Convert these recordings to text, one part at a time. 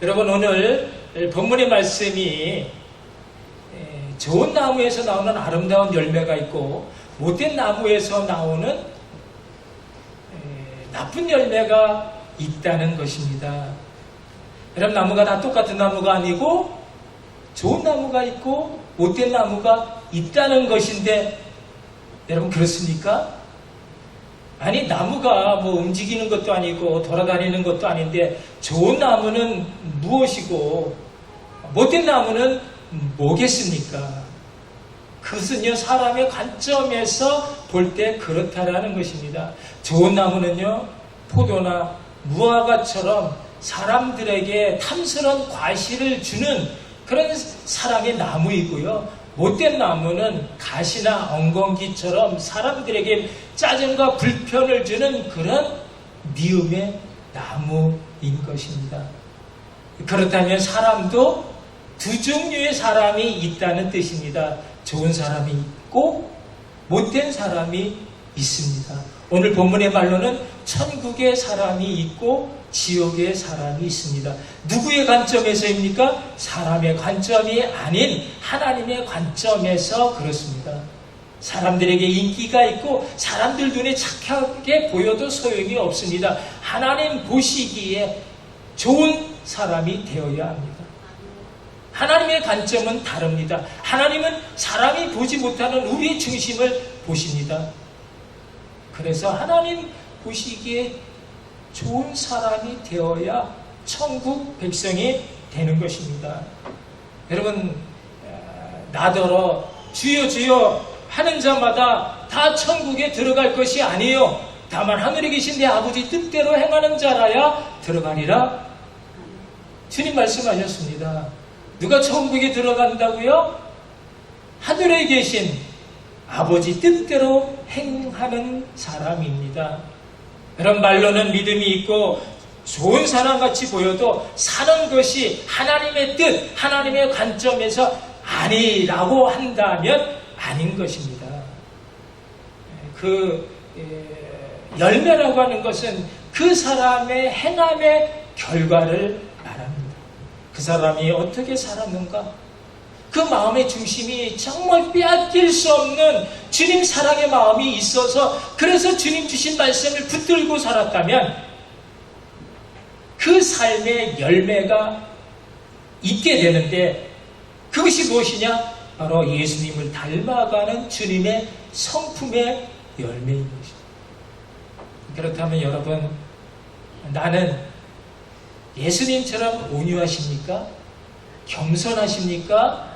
여러분, 오늘 본문의 말씀이 좋은 나무에서 나오는 아름다운 열매가 있고 못된 나무에서 나오는 나쁜 열매가 있다는 것입니다. 여러분, 나무가 다 똑같은 나무가 아니고 좋은 나무가 있고 못된 나무가 있다는 것인데, 여러분 그렇습니까? 아니, 나무가 뭐 움직이는 것도 아니고 돌아다니는 것도 아닌데 좋은 나무는 무엇이고 못된 나무는 뭐겠습니까? 그것은요, 사람의 관점에서 볼 때 그렇다라는 것입니다. 좋은 나무는요, 포도나 무화과처럼 사람들에게 탐스러운 과실을 주는 그런 사랑의 나무이고요, 못된 나무는 가시나 엉겅퀴처럼 사람들에게 짜증과 불편을 주는 그런 미움의 나무인 것입니다. 그렇다면 사람도 두 종류의 사람이 있다는 뜻입니다. 좋은 사람이 있고 못된 사람이 있습니다. 오늘 본문의 말로는 천국의 사람이 있고 지옥의 사람이 있습니다. 누구의 관점에서입니까? 사람의 관점이 아닌 하나님의 관점에서 그렇습니다. 사람들에게 인기가 있고 사람들 눈에 착하게 보여도 소용이 없습니다. 하나님 보시기에 좋은 사람이 되어야 합니다. 하나님의 관점은 다릅니다. 하나님은 사람이 보지 못하는 우리의 중심을 보십니다. 그래서 하나님 보시기에 좋은 사람이 되어야 천국 백성이 되는 것입니다. 여러분, 나더러 주여 주여 하는 자마다 다 천국에 들어갈 것이 아니에요. 다만 하늘에 계신 내 아버지 뜻대로 행하는 자라야 들어가리라. 주님 말씀하셨습니다. 누가 천국에 들어간다고요? 하늘에 계신 아버지 뜻대로 행하는 사람입니다. 그런 말로는 믿음이 있고 좋은 사람같이 보여도 사는 것이 하나님의 뜻, 하나님의 관점에서 아니라고 한다면 아닌 것입니다. 그 열매라고 하는 것은 그 사람의 행함의 결과를 말합니다. 그 사람이 어떻게 살았는가? 그 마음의 중심이 정말 빼앗길 수 없는 주님 사랑의 마음이 있어서 그래서 주님 주신 말씀을 붙들고 살았다면 그 삶의 열매가 있게 되는데, 그것이 무엇이냐? 바로 예수님을 닮아가는 주님의 성품의 열매인 것입니다. 그렇다면 여러분, 나는 예수님처럼 온유하십니까? 겸손하십니까?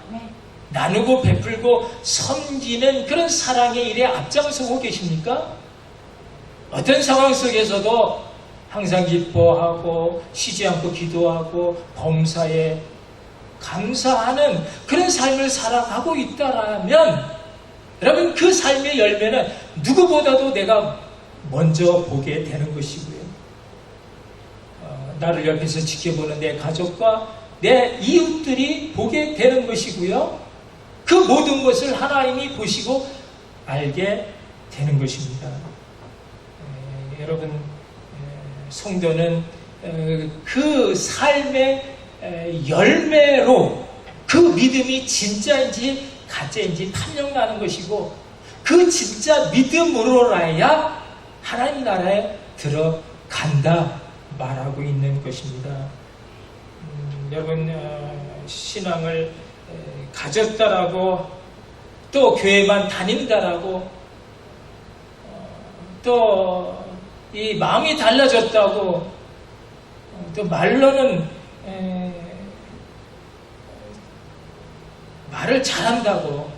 나누고 베풀고 섬기는 그런 사랑의 일에 앞장서고 계십니까? 어떤 상황 속에서도 항상 기뻐하고 쉬지 않고 기도하고 범사에 감사하는 그런 삶을 살아가고 있다라면, 여러분 그 삶의 열매는 누구보다도 내가 먼저 보게 되는 것이고요. 나를 옆에서 지켜보는 내 가족과 내 이웃들이 보게 되는 것이고요. 그 모든 것을 하나님이 보시고 알게 되는 것입니다. 여러분, 성도는 그 삶의 열매로 그 믿음이 진짜인지 가짜인지 탐정나는 것이고, 그 진짜 믿음으로라야 하나님 나라에 들어간다 말하고 있는 것입니다. 여러분, 신앙을 가졌다라고 또 교회만 다닌다라고 또 이 마음이 달라졌다고 또 말로는 말을 잘한다고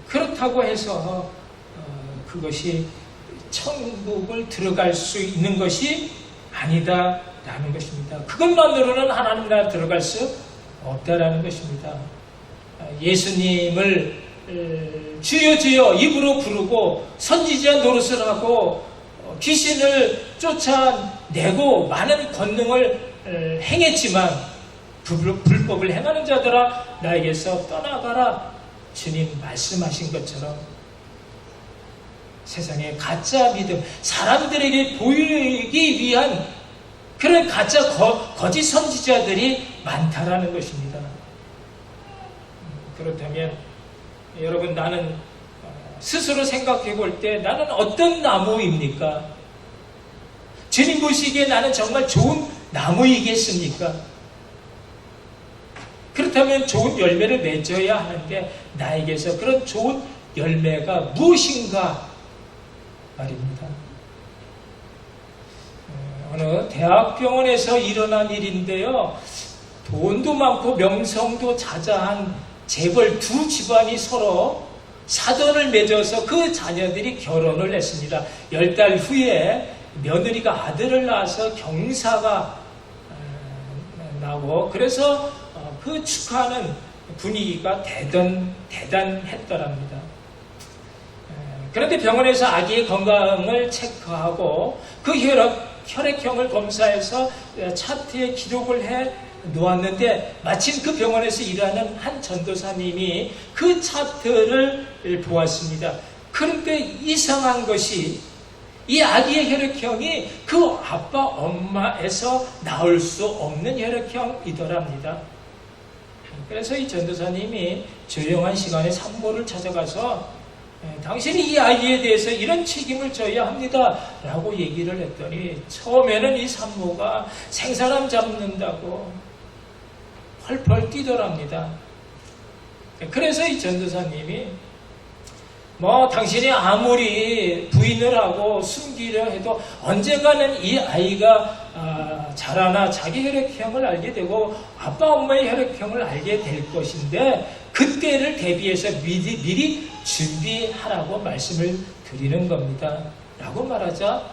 그렇다고 해서 그것이 천국을 들어갈 수 있는 것이 아니다라는 것입니다. 그것만으로는 하나님 나라 들어갈 수 없다라는 것입니다. 예수님을 주여 주여 입으로 부르고 선지자 노릇을 하고 귀신을 쫓아내고 많은 권능을 행했지만 불법을 행하는 자들아 나에게서 떠나가라, 주님 말씀하신 것처럼 세상의 가짜 믿음, 사람들에게 보이기 위한 그런 가짜 거짓 선지자들이 많다라는 것입니다. 그렇다면 여러분, 나는 스스로 생각해 볼 때 나는 어떤 나무입니까? 주님 보시기에 나는 정말 좋은 나무이겠습니까? 그렇다면 좋은 열매를 맺어야 하는데 나에게서 그런 좋은 열매가 무엇인가 말입니다. 어느 대학병원에서 일어난 일인데요. 돈도 많고 명성도 자자한 재벌 두 집안이 서로 사돈을 맺어서 그 자녀들이 결혼을 했습니다. 10달 후에 며느리가 아들을 낳아서 경사가 나고, 그래서 그 축하하는 분위기가 대단했더랍니다. 그런데 병원에서 아기의 건강을 체크하고 그 혈액형을 검사해서 차트에 기록을 해 놓았는데, 마침 그 병원에서 일하는 한 전도사님이 그 차트를 보았습니다. 그런데 이상한 것이 이 아기의 혈액형이 그 아빠 엄마에서 나올 수 없는 혈액형이더랍니다. 그래서 이 전도사님이 조용한 시간에 산모를 찾아가서 당신이 이 아이에 대해서 이런 책임을 져야 합니다 라고 얘기를 했더니, 처음에는 이 산모가 생사람 잡는다고 펄펄 뛰더랍니다. 그래서 이 전도사님이 당신이 아무리 부인을 하고 숨기려 해도 언젠가는 이 아이가 자라나 자기 혈액형을 알게 되고 아빠 엄마의 혈액형을 알게 될 것인데, 그때를 대비해서 미리 준비하라고 말씀을 드리는 겁니다 라고 말하자,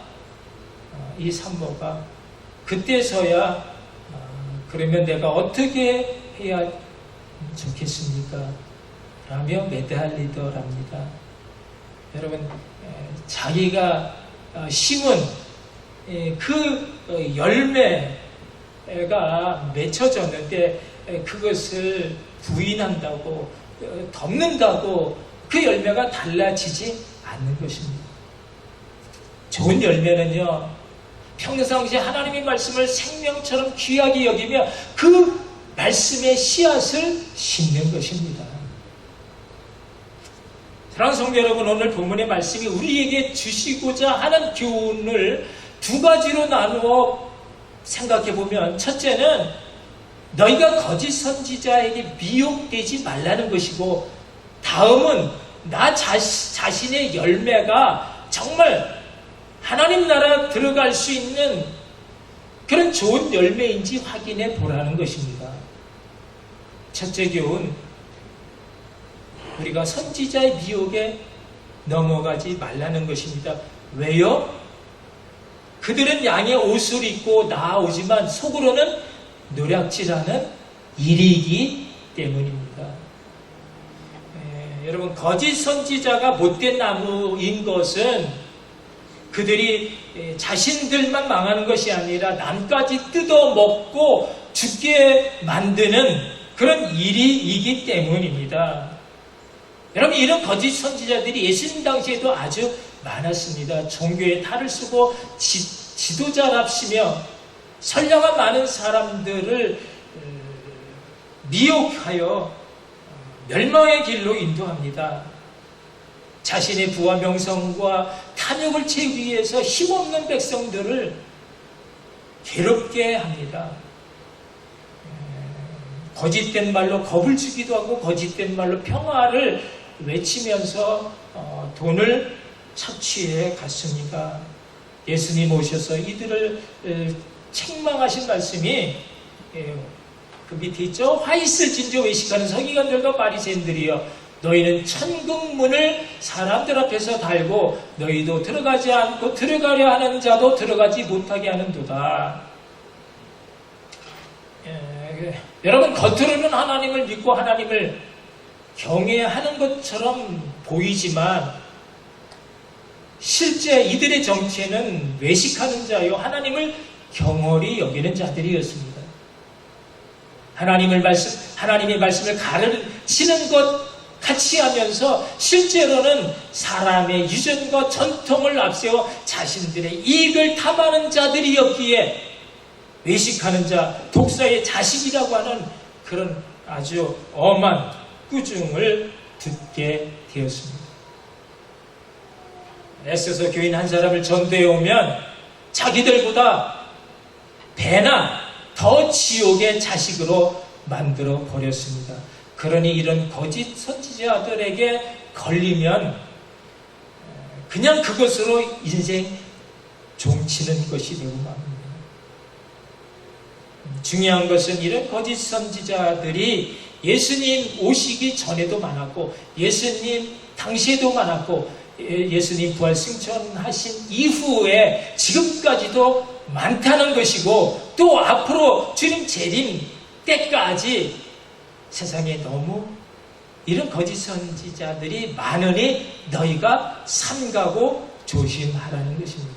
이 산모가 그때서야 그러면 내가 어떻게 해야 좋겠습니까? 라며 매달리더랍니다. 여러분, 자기가 심은 그 열매가 맺혀졌는데 그것을 부인한다고, 덮는다고 그 열매가 달라지지 않는 것입니다. 좋은 열매는요, 평상시에 하나님의 말씀을 생명처럼 귀하게 여기며 그 말씀의 씨앗을 심는 것입니다. 사랑하는 성도 여러분, 오늘 본문의 말씀이 우리에게 주시고자 하는 교훈을 두 가지로 나누어 생각해 보면, 첫째는 너희가 거짓 선지자에게 미혹되지 말라는 것이고, 다음은 나 자신의 열매가 정말 하나님 나라 들어갈 수 있는 그런 좋은 열매인지 확인해 보라는 것입니다. 첫째 교훈, 우리가 선지자의 미혹에 넘어가지 말라는 것입니다. 왜요? 그들은 양의 옷을 입고 나아오지만 속으로는 노략질하는 일이기 때문입니다. 여러분, 거짓 선지자가 못된 나무인 것은 그들이 자신들만 망하는 것이 아니라 남까지 뜯어먹고 죽게 만드는 그런 일이기 때문입니다. 여러분, 이런 거짓 선지자들이 예수님 당시에도 아주 많았습니다. 종교의 탈을 쓰고 지도자랍시며 선량한 많은 사람들을 미혹하여 멸망의 길로 인도합니다. 자신의 부와 명성과 탐욕을 채우기 위해서 힘없는 백성들을 괴롭게 합니다. 거짓된 말로 겁을 주기도 하고 거짓된 말로 평화를 외치면서 돈을 착취해 갔습니다. 예수님 오셔서 이들을 책망하신 말씀이 그 밑에 있죠. 화 있을 진저 외식하는 서기관들과 바리새인들이여, 너희는 천국문을 사람들 앞에서 달고 너희도 들어가지 않고 들어가려 하는 자도 들어가지 못하게 하는도다. 여러분, 겉으로는 하나님을 믿고 하나님을 경외하는 것처럼 보이지만 실제 이들의 정체는 외식하는 자요, 하나님을 경홀히 여기는 자들이었습니다. 하나님의 말씀을 가르치는 것 같이 하면서 실제로는 사람의 유전과 전통을 앞세워 자신들의 이익을 탐하는 자들이었기에 외식하는 자, 독사의 자식이라고 하는 그런 아주 엄한 꾸중을 듣게 되었습니다. 에스더 교인 한 사람을 전도해 오면 자기들보다 배나 더 지옥의 자식으로 만들어 버렸습니다. 그러니 이런 거짓 선지자들에게 걸리면 그냥 그것으로 인생 종치는 것이 되고 맙니다. 중요한 것은 이런 거짓 선지자들이 예수님 오시기 전에도 많았고 예수님 당시에도 많았고 예수님 부활 승천하신 이후에 지금까지도 많다는 것이고 또 앞으로 주님 재림 때까지 세상에 너무 이런 거짓 선지자들이 많으니 너희가 삼가고 조심하라는 것입니다.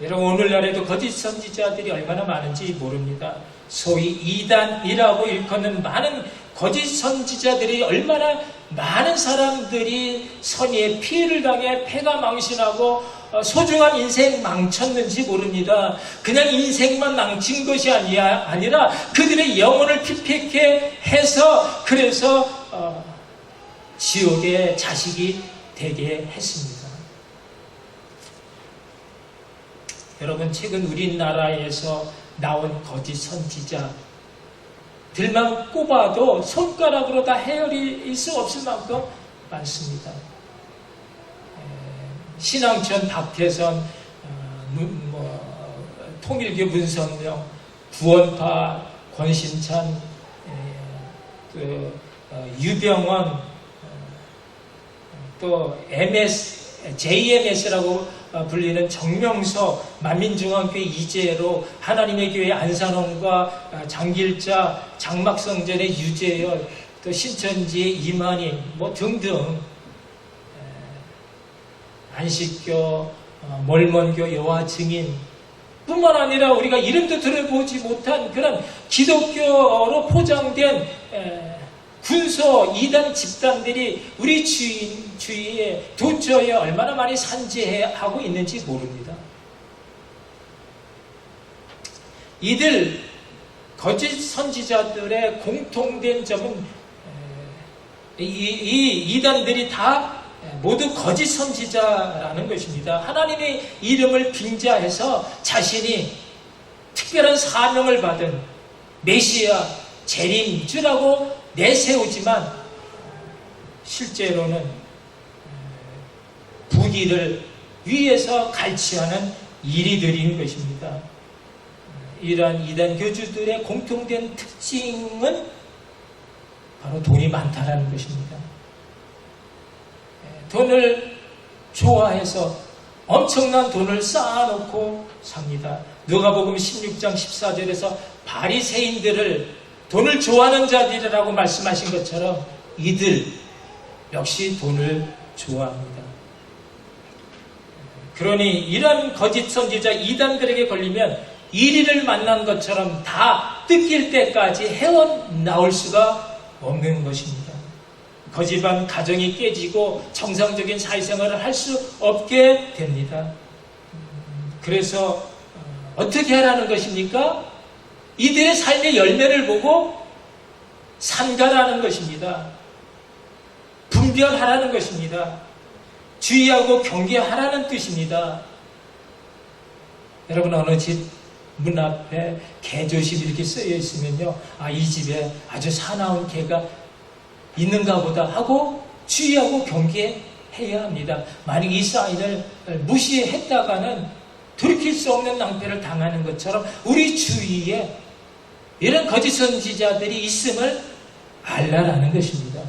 여러분 오늘날에도 거짓 선지자들이 얼마나 많은지 모릅니다. 소위 이단이라고 일컫는 많은 거짓 선지자들이 얼마나 많은 사람들이 선의의 피해를 당해 패가 망신하고 소중한 인생 망쳤는지 모릅니다. 그냥 인생만 망친 것이 아니라 그들의 영혼을 피폐케 해서 그래서 지옥의 자식이 되게 했습니다. 여러분 최근 우리나라에서 나온 거짓 선지자들만 꼽아도 손가락으로 다 헤아릴 수 없을 만큼 많습니다. 신앙천 박태선, 통일교 문선명, 구원파 권신찬, 유병원, 또 JMS라고 불리는 정명서, 만민중앙교회 이재로, 하나님의 교회 안산원과 장길자, 장막성전의 유재열, 또 신천지의 이만희 등등 안식교, 몰몬교 여호와 증인 뿐만 아니라 우리가 이름도 들어보지 못한 그런 기독교로 포장된 군소 이단 집단들이 우리 주위에 도처에 얼마나 많이 산재하고 있는지 모릅니다. 이들 거짓 선지자들의 공통된 점은 이 이단들이 다 모두 거짓 선지자라는 것입니다. 하나님의 이름을 빙자해서 자신이 특별한 사명을 받은 메시아, 재림주라고 내세우지만 실제로는 불의를 위해서 갈취하는 이리들인 것입니다. 이러한 이단 교주들의 공통된 특징은 바로 돈이 많다라는 것입니다. 돈을 좋아해서 엄청난 돈을 쌓아놓고 삽니다. 누가복음 16장 14절에서 바리새인들을 돈을 좋아하는 자들이라고 말씀하신 것처럼 이들 역시 돈을 좋아합니다. 그러니 이런 거짓 선지자 이단들에게 걸리면 이리를 만난 것처럼 다 뜯길 때까지 헤어나올 수가 없는 것입니다. 거짓한 가정이 깨지고 정상적인 사회생활을 할 수 없게 됩니다. 그래서 어떻게 하라는 것입니까? 이들의 삶의 열매를 보고 삼가라는 것입니다. 분별하라는 것입니다. 주의하고 경계하라는 뜻입니다. 여러분 어느 집 문 앞에 개조심 이렇게 쓰여 있으면요, 이 집에 아주 사나운 개가 있는가 보다 하고 주의하고 경계해야 합니다. 만약 이 사인을 무시했다가는 돌이킬 수 없는 낭패를 당하는 것처럼 우리 주위에 이런 거짓 선지자들이 있음을 알라라는 것입니다.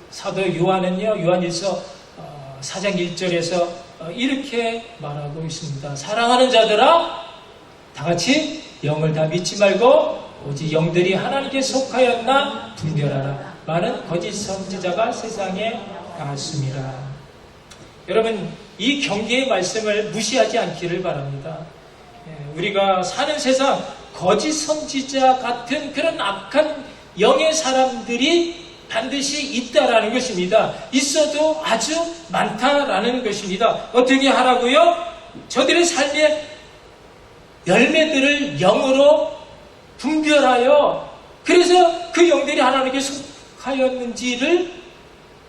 사도 요한은요, 요한일서 4장 1절에서 이렇게 말하고 있습니다. 사랑하는 자들아, 다 같이 영을 다 믿지 말고 오직 영들이 하나님께 속하였나 분별하라. 많은 거짓 선지자가 세상에 나왔습니다. 여러분, 이 경계의 말씀을 무시하지 않기를 바랍니다. 우리가 사는 세상 거짓 선지자 같은 그런 악한 영의 사람들이 반드시 있다라는 것입니다. 있어도 아주 많다라는 것입니다. 어떻게 하라고요? 저들의 삶의 열매들을 영으로 분별하여 그래서 그 영들이 하나님께 속하였는지를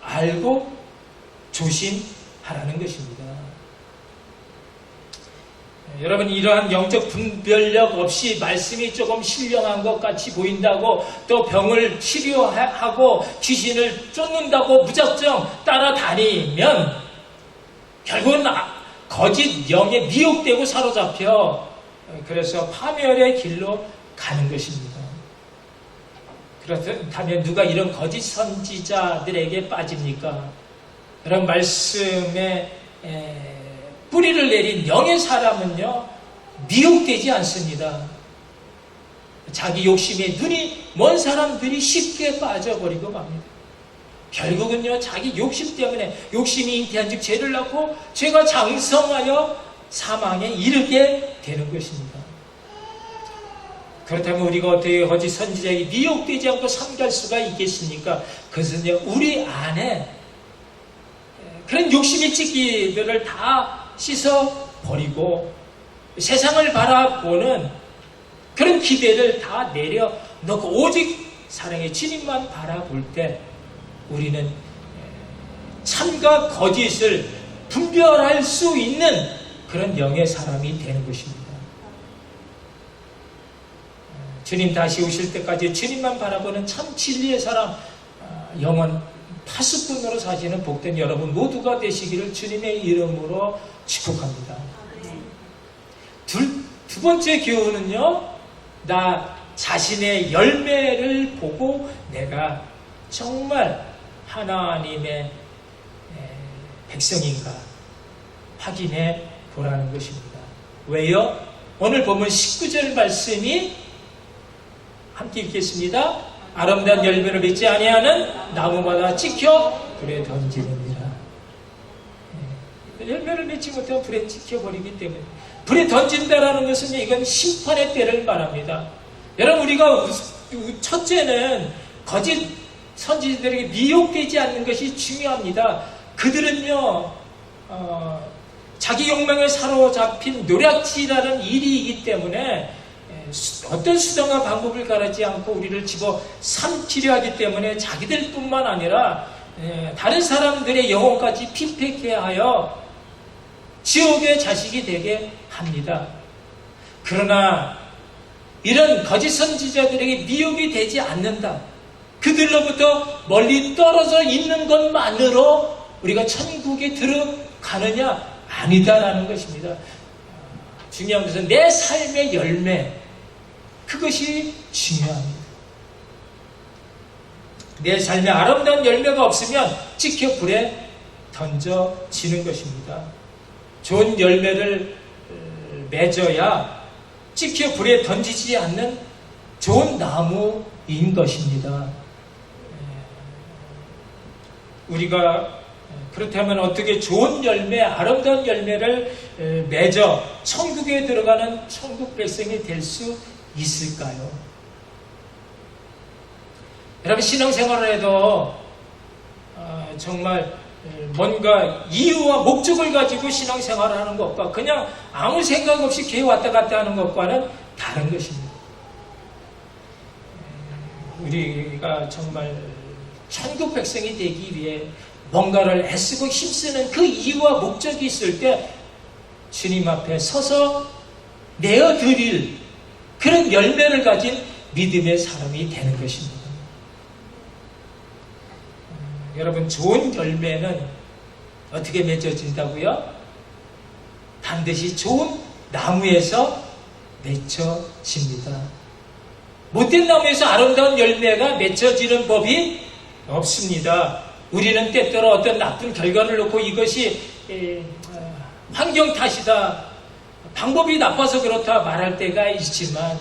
알고 조심하라는 것입니다. 여러분, 이러한 영적 분별력 없이 말씀이 조금 신령한 것 같이 보인다고 또 병을 치료하고 귀신을 쫓는다고 무작정 따라다니면 결국은 거짓 영에 미혹되고 사로잡혀 그래서 파멸의 길로 가는 것입니다. 그렇다면 누가 이런 거짓 선지자들에게 빠집니까? 그런 말씀에 뿌리를 내린 영의 사람은요, 미혹되지 않습니다. 자기 욕심에 눈이 먼 사람들이 쉽게 빠져버리고 맙니다. 결국은요, 자기 욕심 때문에 욕심이 잉태한 즉 죄를 낳고 죄가 장성하여 사망에 이르게 되는 것입니다. 그렇다면 우리가 어떻게 거짓 선지자에게 미혹되지 않고 삼갈 수가 있겠습니까? 그것은요, 우리 안에 그런 욕심의 찌기들을 다 씻어버리고 세상을 바라보는 그런 기대를 다 내려놓고 오직 사랑의 주님만 바라볼 때 우리는 참과 거짓을 분별할 수 있는 그런 영의 사람이 되는 것입니다. 주님 다시 오실 때까지 주님만 바라보는 참 진리의 사람, 영원 파수꾼으로 사시는 복된 여러분 모두가 되시기를 주님의 이름으로 축복합니다. 두 번째 교훈은요, 나 자신의 열매를 보고 내가 정말 하나님의 백성인가 확인해 보라는 것입니다. 왜요? 오늘 보면 19절 말씀이 함께 읽겠습니다. 아름다운 열매를 맺지 아니하는 나무마다 찍혀 불에 던지느니라. 열매를 맺지 못하면 불에 찍혀버리기 때문에 불에 던진다라는 것은 이건 심판의 때를 말합니다. 여러분, 우리가 첫째는 거짓 선지자들에게 미혹되지 않는 것이 중요합니다. 그들은요, 자기 욕망에 사로잡힌 노략질하는 일이기 때문에 어떤 수단과 방법을 가르지 않고 우리를 집어 삼키려 하기 때문에 자기들뿐만 아니라 다른 사람들의 영혼까지 핍박해 하여 지옥의 자식이 되게 합니다. 그러나 이런 거짓 선지자들에게 미혹이 되지 않는다. 그들로부터 멀리 떨어져 있는 것만으로 우리가 천국에 들어가느냐? 아니다라는 것입니다. 중요한 것은 내 삶의 열매, 그것이 중요합니다. 내 삶에 아름다운 열매가 없으면 찍혀 불에 던져지는 것입니다. 좋은 열매를 맺어야 찍혀 불에 던지지 않는 좋은 나무인 것입니다. 우리가 그렇다면 어떻게 좋은 열매, 아름다운 열매를 맺어 천국에 들어가는 천국 백성이 될 수 있을까요? 여러분, 신앙생활을 해도 정말 뭔가 이유와 목적을 가지고 신앙생활을 하는 것과 그냥 아무 생각 없이 교회 왔다 갔다 하는 것과는 다른 것입니다. 우리가 정말 천국 백성이 되기 위해 뭔가를 애쓰고 힘쓰는 그 이유와 목적이 있을 때 주님 앞에 서서 내어드릴 그런 열매를 가진 믿음의 사람이 되는 것입니다. 여러분, 좋은 열매는 어떻게 맺어진다고요? 반드시 좋은 나무에서 맺혀집니다. 못된 나무에서 아름다운 열매가 맺혀지는 법이 없습니다. 우리는 때때로 어떤 나쁜 결과를 놓고 이것이 환경 탓이다, 방법이 나빠서 그렇다 말할 때가 있지만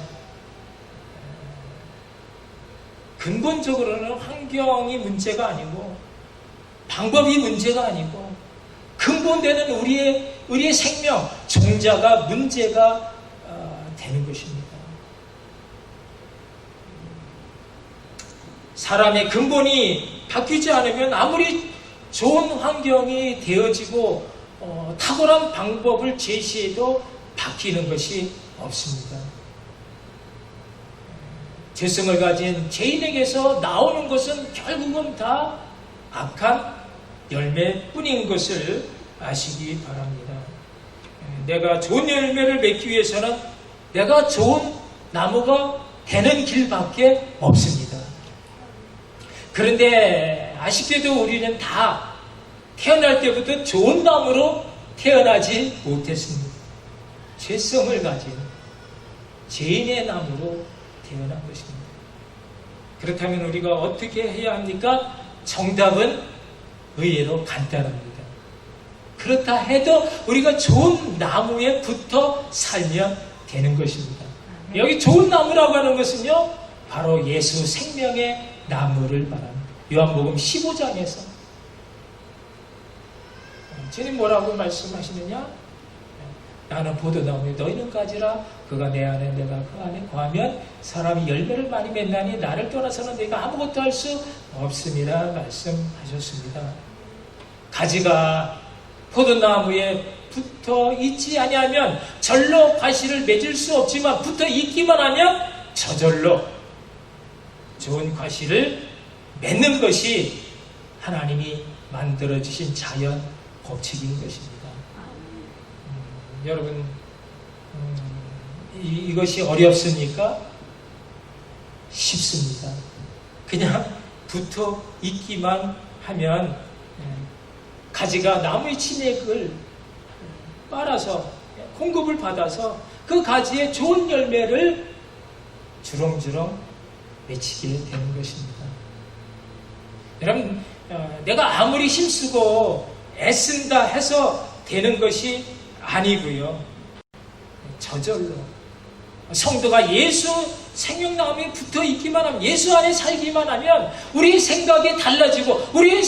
근본적으로는 환경이 문제가 아니고 방법이 문제가 아니고 근본되는 우리의 생명, 종자가 문제가 되는 것입니다. 사람의 근본이 바뀌지 않으면 아무리 좋은 환경이 되어지고 탁월한 방법을 제시해도 바뀌는 것이 없습니다. 죄성을 가진 죄인에게서 나오는 것은 결국은 다 악한 열매뿐인 것을 아시기 바랍니다. 내가 좋은 열매를 맺기 위해서는 내가 좋은 나무가 되는 길밖에 없습니다. 그런데 아쉽게도 우리는 다 태어날 때부터 좋은 나무로 태어나지 못했습니다. 죄성을 가진 죄인의 나무로 태어난 것입니다. 그렇다면 우리가 어떻게 해야 합니까? 정답은 의외로 간단합니다. 그렇다 해도 우리가 좋은 나무에 붙어 살면 되는 것입니다. 여기 좋은 나무라고 하는 것은요, 바로 예수 생명의 나무를 말합니다. 요한복음 15장에서 주님 뭐라고 말씀하시느냐? 나는 포도나무에 너희는 가지라. 그가 내 안에 내가 그 안에 거하면 사람이 열매를 많이 맺나니 나를 떠나서는 내가 아무것도 할 수 없음이라 말씀하셨습니다. 가지가 포도나무에 붙어 있지 아니하면 절로 과실을 맺을 수 없지만 붙어 있기만 하면 저절로 좋은 과실을 맺는 것이 하나님이 만들어주신 자연 법칙인 것입니다. 여러분, 이것이 어렵습니까? 쉽습니다. 그냥 붙어 있기만 하면 가지가 나무의 진액을 빨아서 공급을 받아서 그 가지에 좋은 열매를 주렁주렁 맺히게 되는 것입니다. 여러분, 내가 아무리 힘쓰고 애쓴다 해서 되는 것이 아니고요. 저절로 성도가 예수 생명나무에 붙어 있기만 하면, 예수 안에 살기만 하면 우리의 생각이 달라지고 우리의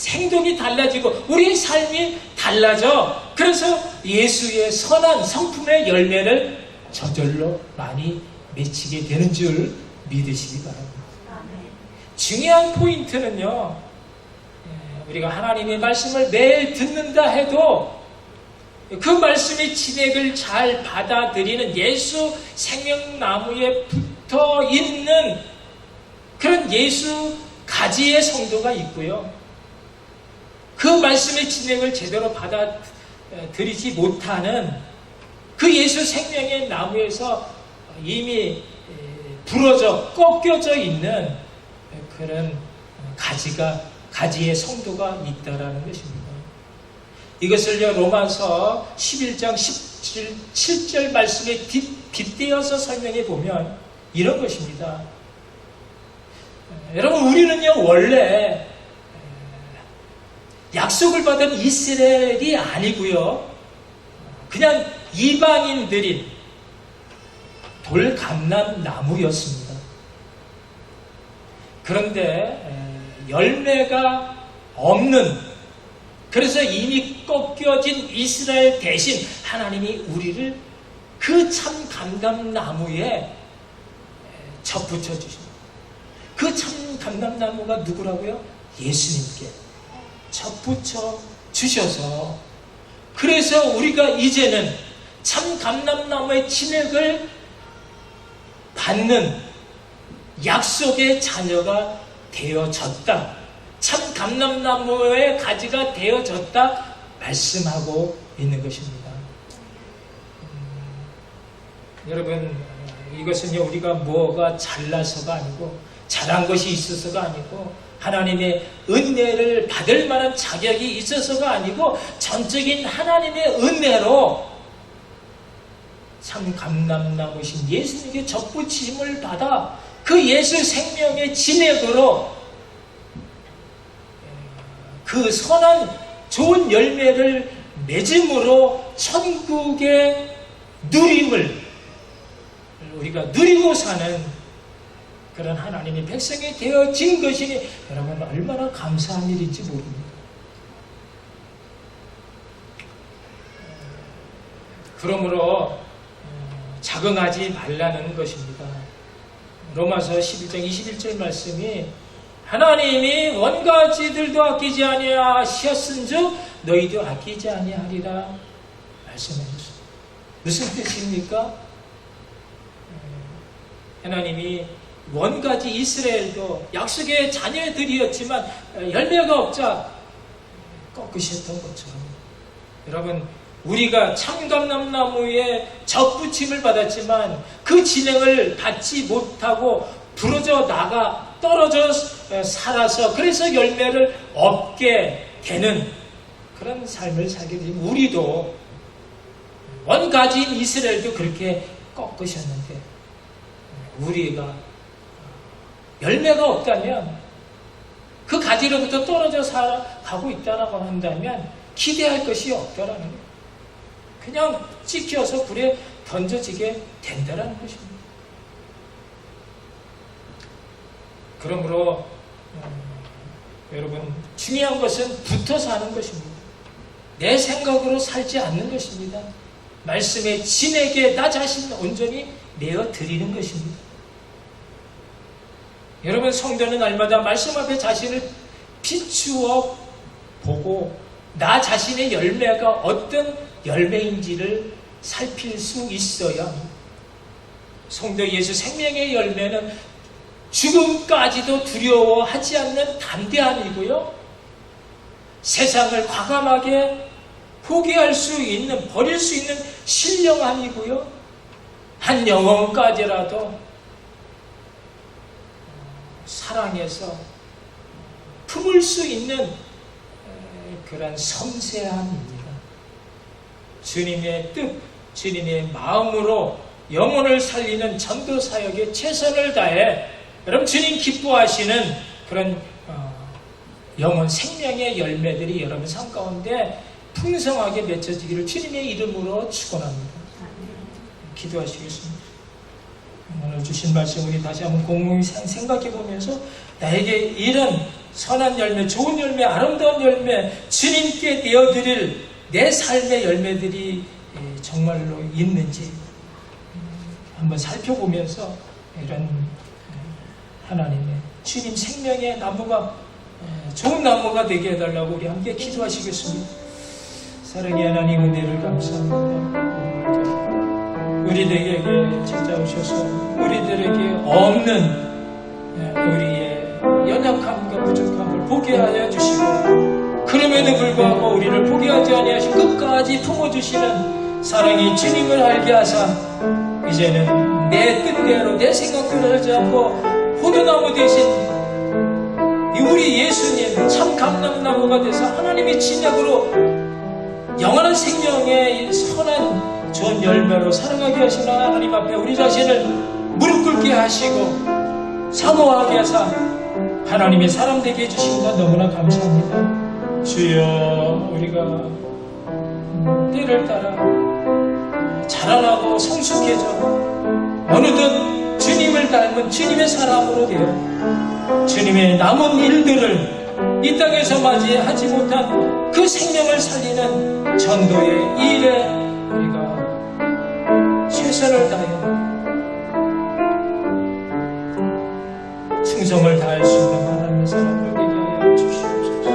행동이 달라지고 우리의 삶이 달라져. 그래서 예수의 선한 성품의 열매를 저절로 많이 맺히게 되는 줄 믿으시기 바랍니다. 중요한 포인트는요, 우리가 하나님의 말씀을 매일 듣는다 해도 그 말씀의 진액을 잘 받아들이는 예수 생명나무에 붙어 있는 그런 예수 가지의 성도가 있고요. 그 말씀의 진액을 제대로 받아들이지 못하는 그 예수 생명의 나무에서 이미 부러져 꺾여져 있는 그런 가지의 성도가 있다라는 것입니다. 이것을요, 로마서 11장 17절 말씀에 빗대어서 설명해 보면 이런 것입니다. 여러분, 우리는요, 원래 약속을 받은 이스라엘이 아니고요, 그냥 이방인들인 돌감람나무였습니다. 그런데 열매가 없는, 그래서 이미 꺾여진 이스라엘 대신 하나님이 우리를 그 참 감람나무에 접붙여 주십니다. 그 참 감람나무가 누구라고요? 예수님께 접붙여 주셔서, 그래서 우리가 이제는 참 감람나무의 진액을 받는 약속의 자녀가 되어졌다. 참 감람나무의 가지가 되어졌다 말씀하고 있는 것입니다. 여러분, 이것은요, 우리가 뭐가 잘나서가 아니고 잘한 것이 있어서가 아니고 하나님의 은혜를 받을 만한 자격이 있어서가 아니고 전적인 하나님의 은혜로 참 감람나무신 예수님께 접붙임을 받아 그 예수 생명의 진액으로 그 선한 좋은 열매를 맺음으로 천국의 누림을 우리가 누리고 사는 그런 하나님의 백성이 되어진 것이니 여러분, 얼마나 감사한 일인지 모릅니다. 그러므로 자긍하지 말라는 것입니다. 로마서 11장 21절 말씀이 하나님이 원가지들도 아끼지 아니하셨은즉 너희도 아끼지 아니하리라 말씀하셨습니다. 무슨 뜻입니까? 하나님이 원가지 이스라엘도 약속의 자녀들이었지만 열매가 없자 꺾으셨던 것처럼, 여러분, 우리가 참감람나무에 접붙임을 받았지만 그 진행을 받지 못하고 부러져 나가 떨어져 살아서 그래서 열매를 얻게 되는 그런 삶을 살게 되면, 우리도 원가지인 이스라엘도 그렇게 꺾으셨는데 우리가 열매가 없다면, 그 가지로부터 떨어져 살아가고 있다라고 한다면 기대할 것이 없다라는 거예요. 그냥 찍혀서 불에 던져지게 된다라는 것입니다. 그러므로 여러분, 중요한 것은 붙어 사는 것입니다. 내 생각으로 살지 않는 것입니다. 말씀의 진에게 나 자신을 온전히 내어 드리는 것입니다. 여러분, 성도는 날마다 말씀 앞에 자신을 비추어 보고 나 자신의 열매가 어떤 열매인지를 살필 수 있어야 합니다. 성도 예수 생명의 열매는 죽음까지도 두려워하지 않는 담대함이고요, 세상을 과감하게 포기할 수 있는, 버릴 수 있는 신령함이고요, 한 영혼까지라도 사랑해서 품을 수 있는 그런 섬세함입니다. 주님의 뜻, 주님의 마음으로 영혼을 살리는 전도 사역에 최선을 다해 여러분 주님 기뻐하시는 그런 영혼 생명의 열매들이 여러분 삶 가운데 풍성하게 맺혀지기를 주님의 이름으로 축원합니다. 기도하시겠습니다. 오늘 주신 말씀 우리 다시 한번 공공히 생각해 보면서 나에게 이런 선한 열매, 좋은 열매, 아름다운 열매, 주님께 내어드릴 내 삶의 열매들이 정말로 있는지 한번 살펴보면서 이런 하나님의 주님 생명의 나무가 좋은 나무가 되게 해달라고 우리 함께 기도하시겠습니다. 사랑의 하나님, 은혜를 감사합니다. 우리들에게 찾아오셔서 우리들에게 없는 우리의 연약함과 부족함을 보게 하여 주시고, 그럼에도 불구하고 우리를 포기하지 아니하시고 끝까지 품어주시는 사랑의 주님을 알게 하사 이제는 내 뜻대로 내 생각대로 하지 않고 포도나무 대신 우리 예수님 참 감람나무가 돼서 하나님의 진약으로 영원한 생명의 선한 좋은 열매로 살아가게 하시는 하나님 앞에 우리 자신을 무릎 꿇게 하시고 사모하게 하사 하나님의 사람 되게 해주신 것 너무나 감사합니다. 주여, 우리가 때를 따라 자라나고 성숙해져 어느덧 주님을 닮은 주님의 사람으로 되어 주님의 남은 일들을 이 땅에서 맞이하지 못한 그 생명을 살리는 전도의 일에 우리가 최선을 다해 충성을 다할 수 있는 하나님의 사람을 되게 하여 주시옵소서.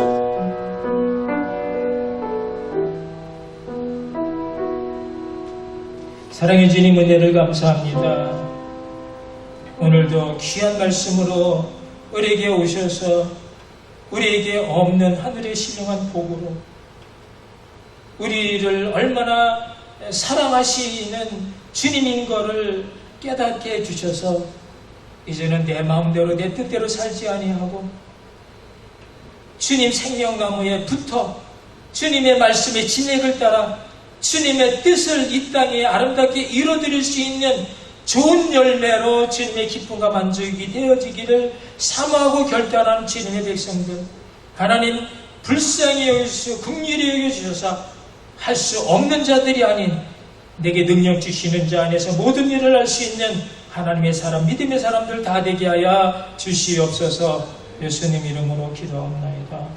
사랑의 주님, 은혜를 감사합니다. 오늘도 귀한 말씀으로 우리에게 오셔서 우리에게 없는 하늘의 신령한 복으로 우리를 얼마나 사랑하시는 주님인 것을 깨닫게 해주셔서 이제는 내 마음대로 내 뜻대로 살지 아니하고 주님 생명나무에 붙어 주님의 말씀의 진액을 따라 주님의 뜻을 이 땅에 아름답게 이루어드릴 수 있는 좋은 열매로 주님의 기쁨과 만족이 되어지기를 사모하고 결단하는 주님의 백성들, 하나님 불쌍히 여기시고 긍휼히 여겨주셔서 할 수 없는 자들이 아닌 내게 능력 주시는 자 안에서 모든 일을 할 수 있는 하나님의 사람, 믿음의 사람들 다 되게 하여 주시옵소서. 예수님 이름으로 기도하옵나이다.